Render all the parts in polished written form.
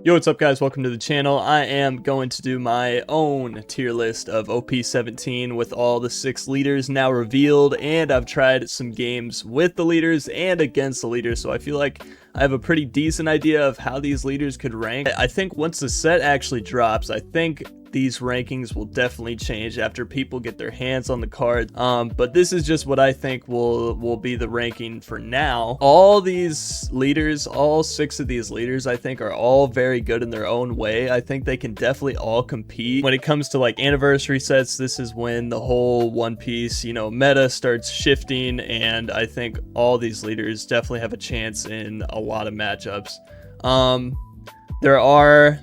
Yo, what's up guys? Welcome to the channel. I am going to do my own tier list of OP17 with all the 6 leaders now revealed, and I've tried some games with the leaders and against the leaders, so I feel like I have a pretty decent idea of how these leaders could rank. I think once the set actually drops, I think these rankings will definitely change after people get their hands on the card. But this is just what I think will be the ranking for now. All these leaders, all 6 of these leaders, I think are all very good in their own way. I think they can definitely all compete. When it comes to like anniversary sets, this is when the whole One Piece, meta starts shifting, and I think all these leaders definitely have a chance in a lot of matchups. There are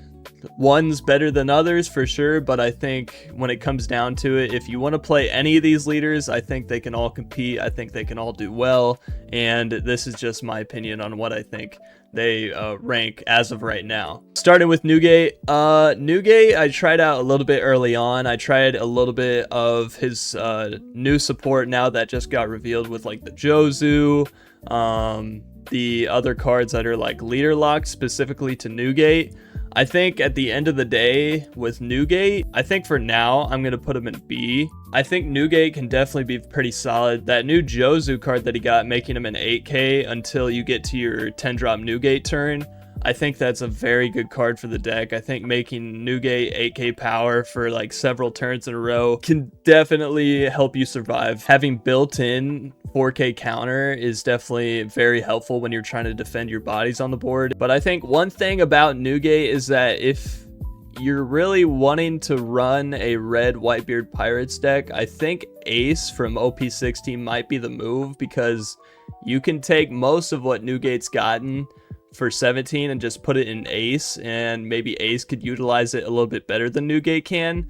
one's better than others for sure, but I think when it comes down to it, if you want to play any of these leaders, I think they can all compete. I think they can all do well, and this is just my opinion on what I think they rank as of right now. Starting with Newgate. Newgate, I tried out a little bit early on. I tried a little bit of his new support now that just got revealed with like the Jozu, the other cards that are like leader locked specifically to Newgate. I think at the end of the day with Newgate, I think for now I'm going to put him in B. I think Newgate can definitely be pretty solid. That new Jozu card that he got, making him an 8k until you get to your 10 drop Newgate turn, I think that's a very good card for the deck. I think making Newgate 8k power for like several turns in a row can definitely help you survive. Having built-in 4k counter is definitely very helpful when you're trying to defend your bodies on the board. But I think one thing about Newgate is that if you're really wanting to run a red Whitebeard Pirates deck, I think Ace from OP16 might be the move, because you can take most of what Newgate's gotten for 17 and just put it in Ace, and maybe Ace could utilize it a little bit better than Newgate can,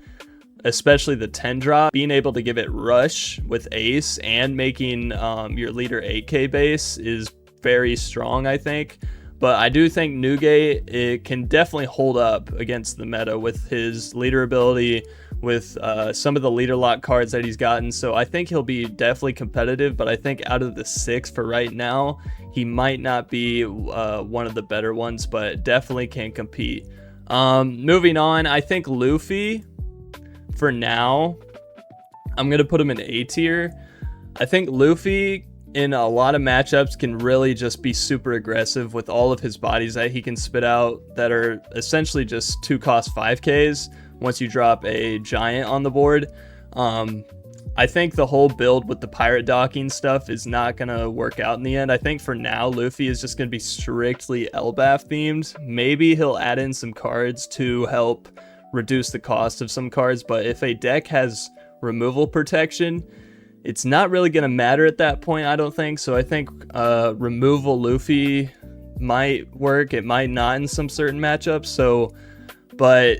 especially the 10 drop. Being able to give it rush with Ace and making your leader 8k base is very strong, I think. But I do think Newgate, it can definitely hold up against the meta with his leader ability, with some of the leader lock cards that he's gotten. So I think he'll be definitely competitive, but I think out of the 6 for right now, he might not be one of the better ones, but definitely can compete. Moving on, I think Luffy, for now, I'm going to put him in A tier. I think Luffy in a lot of matchups can really just be super aggressive with all of his bodies that he can spit out that are essentially just 2 cost 5ks once you drop a giant on the board. I think the whole build with the pirate docking stuff is not going to work out in the end. I think for now, Luffy is just going to be strictly Elbaf themed. Maybe he'll add in some cards to help reduce the cost of some cards, but if a deck has removal protection, it's not really going to matter at that point, I don't think. So I think removal Luffy might work. It might not in some certain matchups. But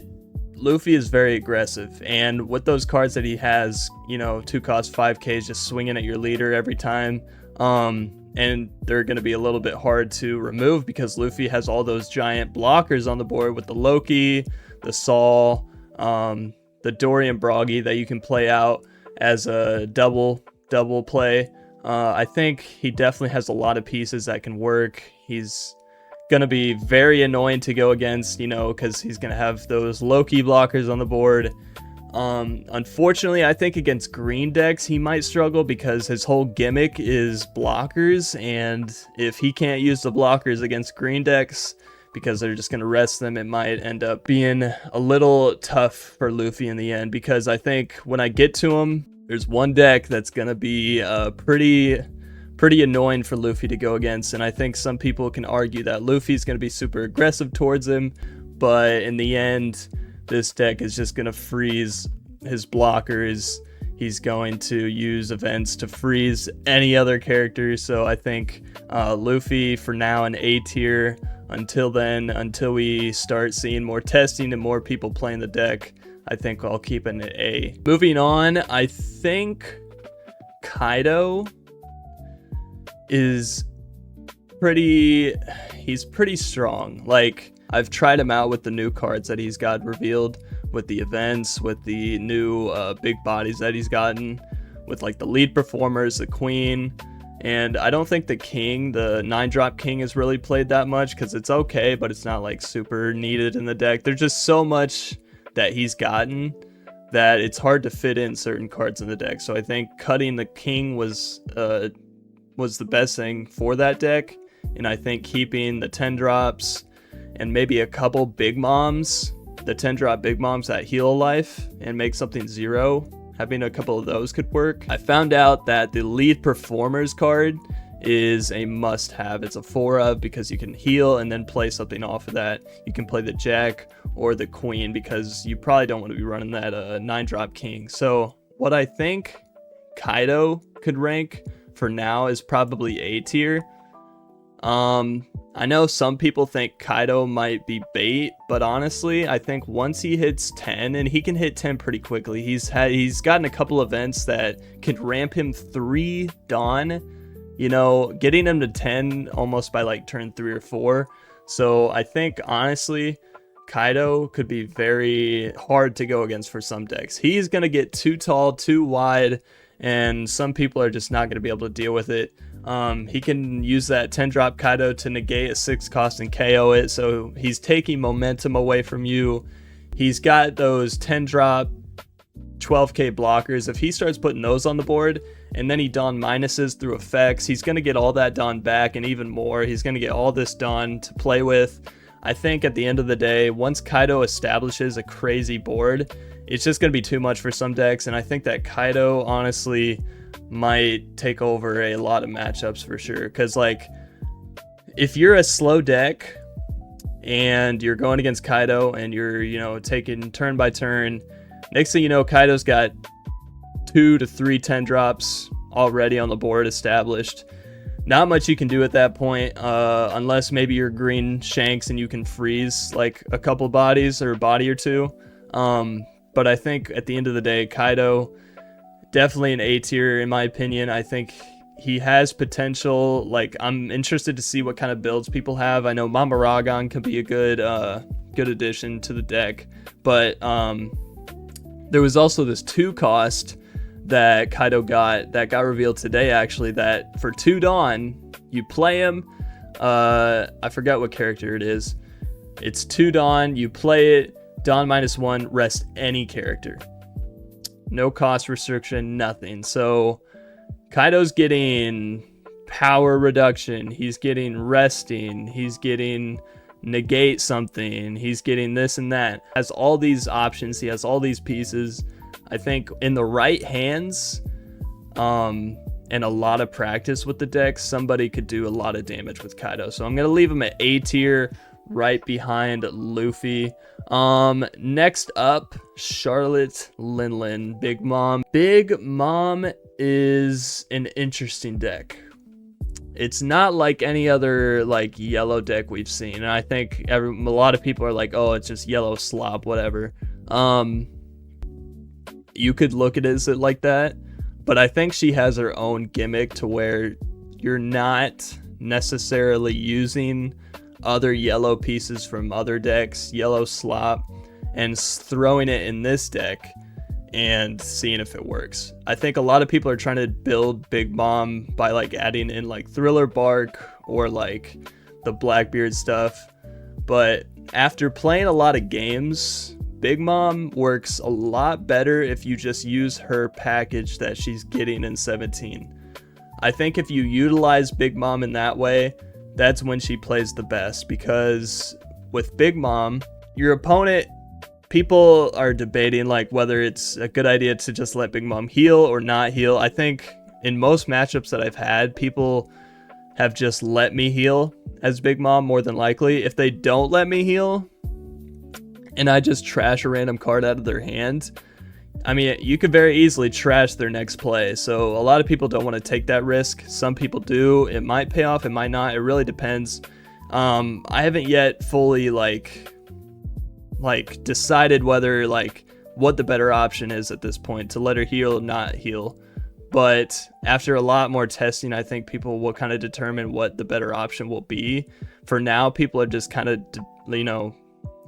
Luffy is very aggressive, and with those cards that he has, 2 cost 5ks just swinging at your leader every time, and they're going to be a little bit hard to remove because Luffy has all those giant blockers on the board with the Loki, the Saul, the Dorian Broggy that you can play out as a double play. I think he definitely has a lot of pieces that can work. He's gonna be very annoying to go against, because he's gonna have those Loki blockers on the board. Unfortunately, I think against green decks he might struggle because his whole gimmick is blockers, and if he can't use the blockers against green decks because they're just going to rest them, it might end up being a little tough for Luffy in the end. Because I think when I get to him, there's one deck that's going to be pretty annoying for Luffy to go against, and I think some people can argue that Luffy's going to be super aggressive towards him, but in the end, this deck is just going to freeze his blockers. He's going to use events to freeze any other character, so I think Luffy for now in A tier. Until then, until we start seeing more testing and more people playing the deck, I think I'll keep it in A. Moving on, I think Kaido is he's pretty strong. Like, I've tried him out with the new cards that he's got revealed, with the events, with the new big bodies that he's gotten, with like the lead performers, the queen. And I don't think the king, the 9-drop king, is really played that much because it's okay, but it's not like super needed in the deck. There's just so much that he's gotten that it's hard to fit in certain cards in the deck. So I think cutting the king was the best thing for that deck. And I think keeping the 10 drops and maybe a couple big moms, the 10 drop big moms that heal life and make something 0, having a couple of those could work. I found out that the lead performers card is a must have. It's a 4-of because you can heal and then play something off of that. You can play the jack or the queen because you probably don't want to be running that 9-drop king. So what I think Kaido could rank for now is probably A tier. I know some people think Kaido might be bait, but honestly, I think once he hits 10, and he can hit 10 pretty quickly, he's gotten a couple events that could ramp him 3 Dawn, you know, getting him to 10 almost by like turn 3 or 4. So I think honestly, Kaido could be very hard to go against for some decks. He's going to get too tall, too wide, and some people are just not going to be able to deal with it. He can use that 10-drop Kaido to negate a 6 cost and KO it, so he's taking momentum away from you. He's got those 10-drop 12k blockers. If he starts putting those on the board, and then he Dawn minuses through effects, he's going to get all that Dawn back and even more. He's going to get all this Dawn to play with. I think at the end of the day, once Kaido establishes a crazy board, it's just going to be too much for some decks, and I think that Kaido, honestly, might take over a lot of matchups for sure. Because like, if you're a slow deck and you're going against Kaido and you're, you know, taking turn by turn, next thing you know, Kaido's got 2 to 3 10 drops already on the board established. Not much you can do at that point, unless maybe you're green Shanks and you can freeze like a couple bodies or a body or two. But I think at the end of the day, Kaido, definitely an A tier in my opinion. I think he has potential. Like, I'm interested to see what kind of builds people have. I know Mama Ragon could be a good addition to the deck, but there was also this 2 cost that Kaido got that got revealed today, actually, that for 2 Dawn you play him. I forgot what character it is. It's 2 Dawn, you play it, Dawn -1, rest any character. No cost restriction, nothing. So Kaido's getting power reduction, he's getting resting, he's getting negate something, he's getting this and that. Has all these options, he has all these pieces. I think in the right hands and a lot of practice with the deck, somebody could do a lot of damage with Kaido. So I'm going to leave him at A tier, right behind Luffy. Next up, Charlotte Linlin, Big Mom. Big Mom is an interesting deck. It's not like any other like yellow deck we've seen, and I think a lot of people are like, oh, it's just yellow slop, whatever. You could look at it as like that, but I think she has her own gimmick to where you're not necessarily using other yellow pieces from other decks, yellow slop, and throwing it in this deck and seeing if it works. I think a lot of people are trying to build Big Mom by like adding in like Thriller Bark or like the Blackbeard stuff, but after playing a lot of games, Big Mom works a lot better if you just use her package that she's getting in 17. I think if you utilize Big Mom in that way, that's when she plays the best, because with Big Mom, your opponent, people are debating like whether it's a good idea to just let Big Mom heal or not heal. I think in most matchups that I've had, people have just let me heal as Big Mom more than likely. If they don't let me heal and I just trash a random card out of their hand, I mean, you could very easily trash their next play. So a lot of people don't want to take that risk. Some people do. It might pay off, it might not. It really depends. I haven't yet fully like decided whether like what the better option is at this point, to let her heal or not heal. But after a lot more testing, I think people will kind of determine what the better option will be. For now, people are just kind of, you know,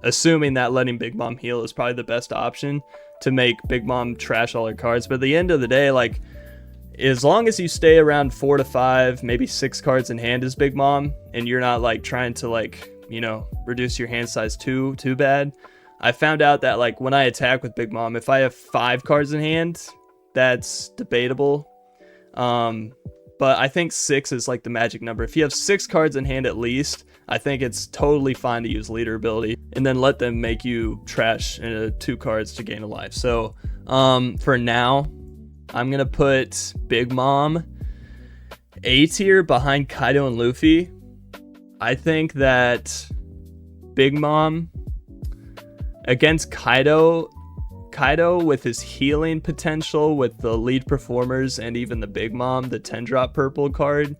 assuming that letting Big Mom heal is probably the best option to make Big Mom trash all her cards. But at the end of the day, like, as long as you stay around 4 to 5, maybe 6 cards in hand as Big Mom, and you're not like trying to like, you know, reduce your hand size too bad. I found out that like when I attack with Big Mom, if I have 5 cards in hand, that's debatable. But I think 6 is like the magic number. If you have 6 cards in hand at least, I think it's totally fine to use leader ability and then let them make you trash 2 cards to gain a life. So for now, I'm going to put Big Mom A tier behind Kaido and Luffy. I think that Big Mom against Kaido with his healing potential with the lead performers and even the Big Mom, the 10-drop purple card,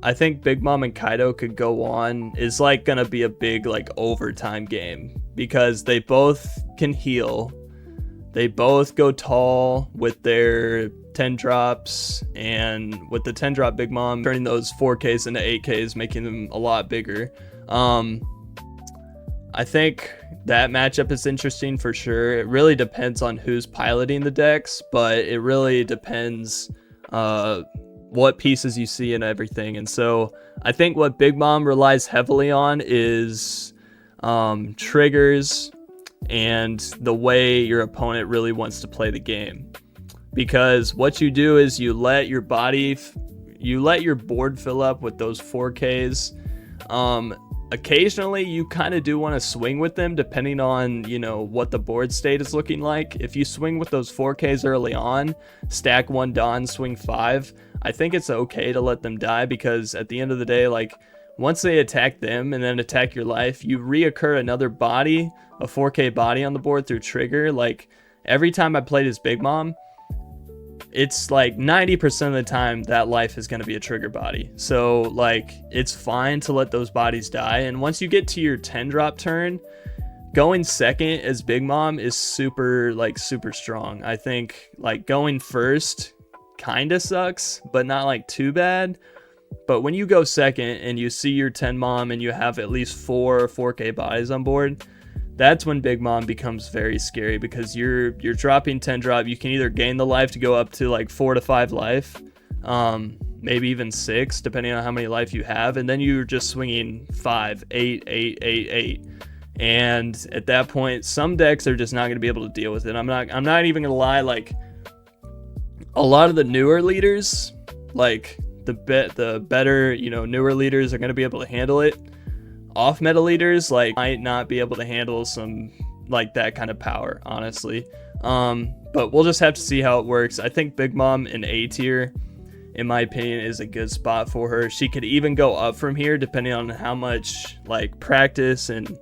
I think Big Mom and Kaido could go on. Is like going to be a big like overtime game because they both can heal. They both go tall with their 10 drops, and with the 10 drop Big Mom turning those 4Ks into 8Ks, making them a lot bigger. I think that matchup is interesting for sure. It really depends on who's piloting the decks, but it really depends what pieces you see and everything. And so I think what Big Mom relies heavily on is triggers and the way your opponent really wants to play the game. Because what you do is you let your board fill up with those 4Ks. Occasionally you kind of do want to swing with them depending on, you know, what the board state is looking like. If you swing with those 4Ks early on, stack 1 Dawn, swing 5, I think it's okay to let them die, because at the end of the day, like, once they attack them and then attack your life, you reoccur another body, a 4K body on the board through trigger. Like, every time I played as Big Mom, it's like 90% of the time that life is going to be a trigger body. So like, it's fine to let those bodies die. And once you get to your 10 drop turn, going second as Big Mom is super strong. I think like going first kind of sucks, but not like too bad. But when you go second and you see your 10 Mom and you have at least 4 4K bodies on board, that's when Big Mom becomes very scary, because you're dropping 10 drop. You can either gain the life to go up to like 4 to 5 life, maybe even 6, depending on how many life you have, and then you're just swinging 5, 8, 8, 8, 8. And at that point, some decks are just not going to be able to deal with it. I'm not even going to lie, like, a lot of the newer leaders, like the better, you know, newer leaders are going to be able to handle it. Off meta leaders like might not be able to handle some like that kind of power, honestly. But we'll just have to see how it works. I think Big Mom in A tier, in my opinion, is a good spot for her. She could even go up from here depending on how much like practice and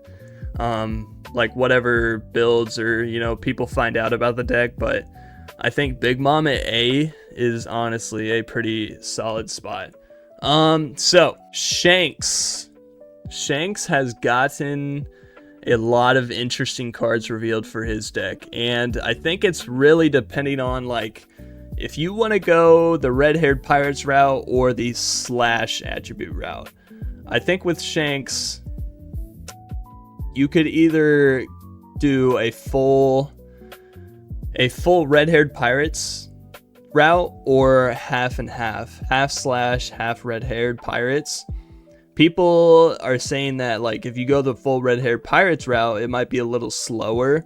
like whatever builds or, you know, people find out about the deck. But I think Big Mom at A is honestly a pretty solid spot. So Shanks has gotten a lot of interesting cards revealed for his deck, and I think it's really depending on like if you want to go the red-haired pirates route or the slash attribute route. I think with Shanks you could either do a full red-haired pirates route or half and half slash half red-haired pirates. People are saying that like if you go the full red-haired pirates route, it might be a little slower,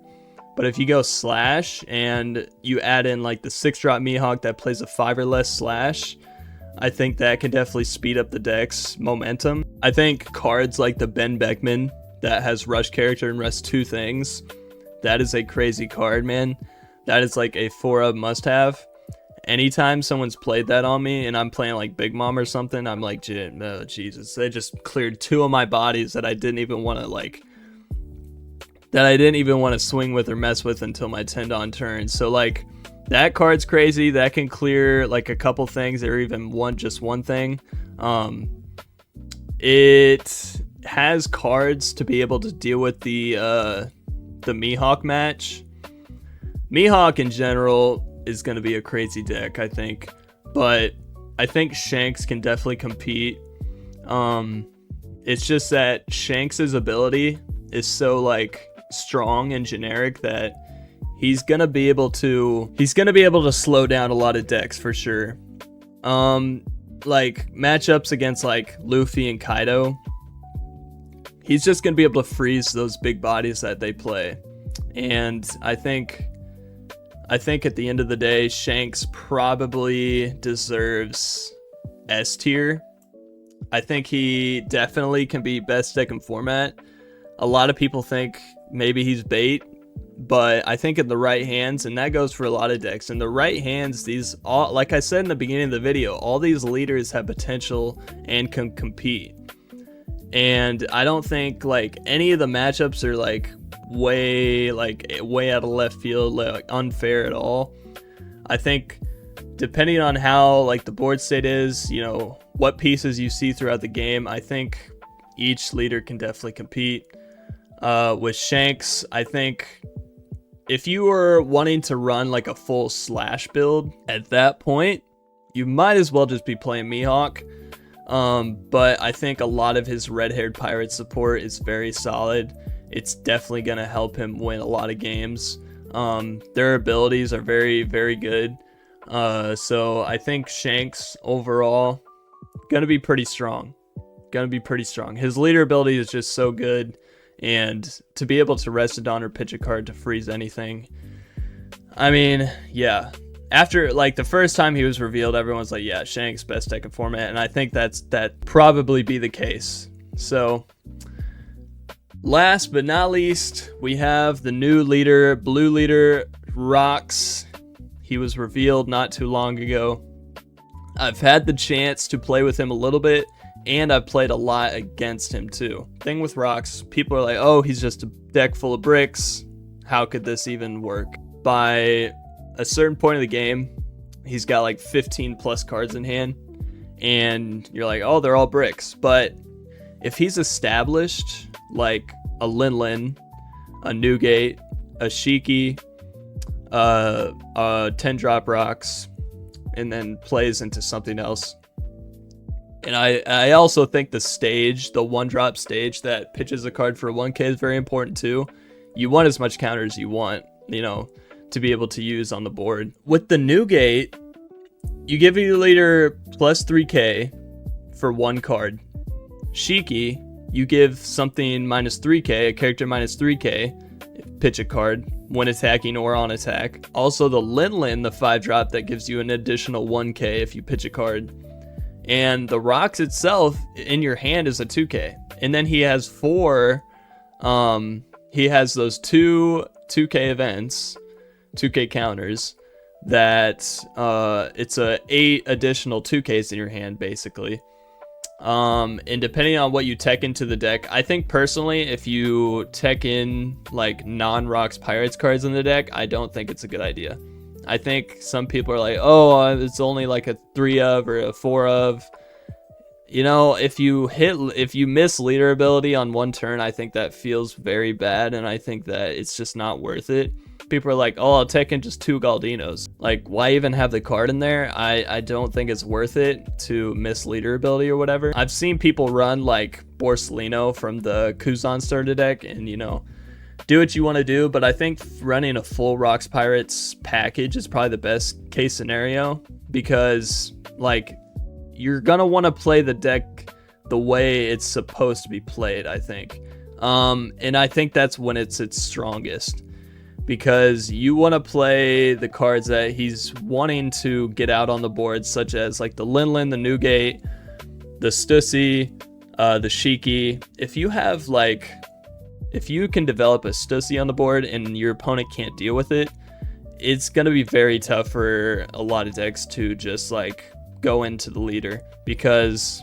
but if you go slash and you add in like the 6-drop Mihawk that plays a 5 or less slash, I think that can definitely speed up the deck's momentum. I think cards like the Ben Beckman that has rush character and rest 2 things, that is a crazy card, man. That is like a 4-up must-have. Anytime someone's played that on me and I'm playing like Big Mom or something, I'm like, oh, Jesus, they just cleared 2 of my bodies that I didn't even want to swing with or mess with until my 10 Dawn turn. So like that card's crazy. That can clear like a couple things or even just one thing. It has cards to be able to deal with the Mihawk match. Mihawk in general is going to be a crazy deck, I think, but I think Shanks can definitely compete. It's just that Shanks's ability is so like strong and generic that he's gonna be able to slow down a lot of decks for sure. Like matchups against like Luffy and Kaido, he's just gonna be able to freeze those big bodies that they play. And I think at the end of the day, Shanks probably deserves S tier. I think he definitely can be best deck in format. A lot of people think maybe he's bait, but I think in the right hands, and that goes for a lot of decks, in the right hands, these all, like I said in the beginning of the video, all these leaders have potential and can compete. And I don't think like any of the matchups are like way out of left field, like unfair at all. I think depending on how like the board state is, you know, what pieces you see throughout the game, I think each leader can definitely compete. With Shanks, I think if you were wanting to run like a full slash build at that point, you might as well just be playing Mihawk. But I think a lot of his red-haired pirate support is very solid. It's definitely going to help him win a lot of games. Their abilities are very, very good. So I think Shanks overall going to be pretty strong. His leader ability is just so good. And to be able to rest a Dawn or pitch a card to freeze anything. I mean, yeah. After like the first time he was revealed, everyone's like, yeah, Shanks best deck in format, and I think that probably be the case. So last but not least, we have the new leader, blue leader, Rocks. He was revealed not too long ago. I've had the chance to play with him a little bit, and I've played a lot against him too. Thing with Rocks, people are like, oh, he's just a deck full of bricks. How could this even work? By a certain point of the game, he's got like 15 plus cards in hand, and you're like, oh, they're all bricks. But if he's established like a Lin, a Newgate, a Shiki, 10 drop Rocks, and then plays into something else. And I also think the stage, the 1-drop stage that pitches a card for 1k is very important too. You want as much counter as you want, you know, to be able to use on the board. With the Newgate, you give your leader plus 3k for 1 card. Shiki, you give something minus 3k, a character minus 3k, pitch a card when attacking or on attack. Also the Lin, the 5-drop that gives you an additional 1k if you pitch a card. And the Rocks itself in your hand is a 2k. And then he has 4, he has those 2k events, 2k counters, that it's a 8 additional 2ks in your hand basically. And depending on what you tech into the deck, I think personally if you tech in like non-Rocks Pirates cards in the deck, I don't think it's a good idea. I think some people are like, oh, it's only like a 3 of or a 4 of. You know, if you miss leader ability on 1 turn, I think that feels very bad, and I think that it's just not worth it. People are like, oh, I'll take in just 2 Galdinos. Like, why even have the card in there? I don't think it's worth it to miss leader ability or whatever. I've seen people run like Borsalino from the Kuzan starter deck, and you know, do what you want to do, but I think running a full Rocks Pirates package is probably the best case scenario, because like you're gonna want to play the deck the way it's supposed to be played, I think. And I think that's when it's its strongest, because you want to play the cards that he's wanting to get out on the board, such as like the Lin, the Newgate, the Stussy, the Shiki. If you can develop a Stussy on the board and your opponent can't deal with it, it's going to be very tough for a lot of decks to just like go into the leader, because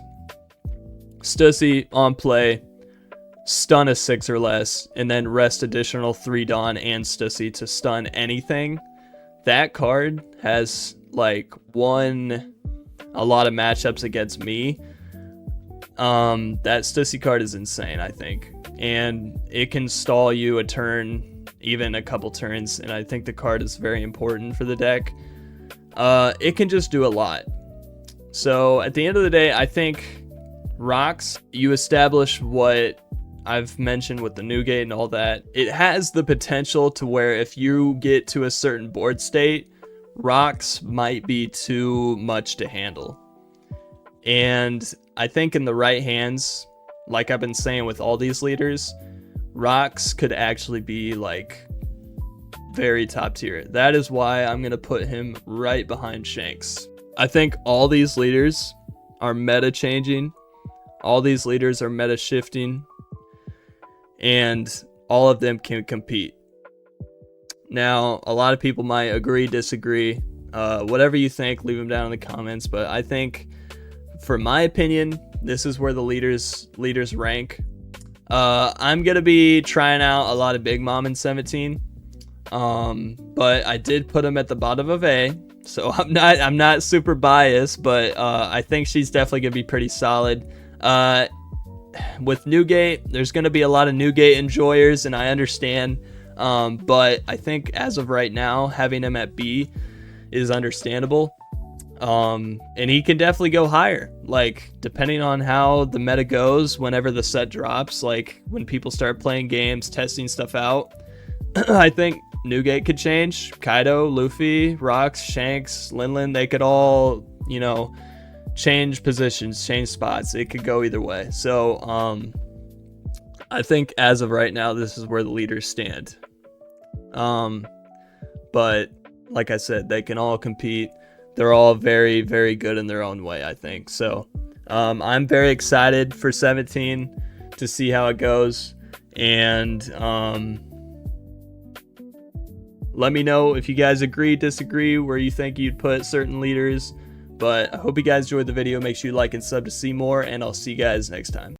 Stussy on play, stun a 6 or less, and then rest additional 3 Dawn and Stussy to stun anything. That card has like won a lot of matchups against me. That Stussy card is insane, I think. And it can stall you a turn, even a couple turns, and I think the card is very important for the deck. It can just do a lot. So at the end of the day, I think Rocks, you establish what I've mentioned with the Newgate and all that, it has the potential to where if you get to a certain board state, rocks might be too much to handle. And I think in the right hands, like I've been saying with all these leaders, rocks could actually be like very top tier. That is why I'm going to put him right behind Shanks. I think all these leaders are meta changing. All these leaders are meta shifting. And all of them can compete. Now, a lot of people might agree, disagree. Whatever you think, leave them down in the comments. But I think, for my opinion, this is where the leaders rank. I'm going to be trying out a lot of Big Mom in 17. But I did put him at the bottom of A, so I'm not super biased, but I think she's definitely gonna be pretty solid. With Newgate, there's gonna be a lot of Newgate enjoyers, and I understand, but I think as of right now, having him at B is understandable. And he can definitely go higher, like depending on how the meta goes. Whenever the set drops, like when people start playing games, testing stuff out, I think Newgate could change. Kaido, Luffy, Rocks, Shanks, Linlin, they could all, you know, change positions, change spots. It could go either way. So I think as of right now, this is where the leaders stand. But like I said, they can all compete. They're all very, very good in their own way, I think. So I'm very excited for 17 to see how it goes. And let me know if you guys agree, disagree, where you think you'd put certain leaders. But I hope you guys enjoyed the video. Make sure you like and sub to see more, and I'll see you guys next time.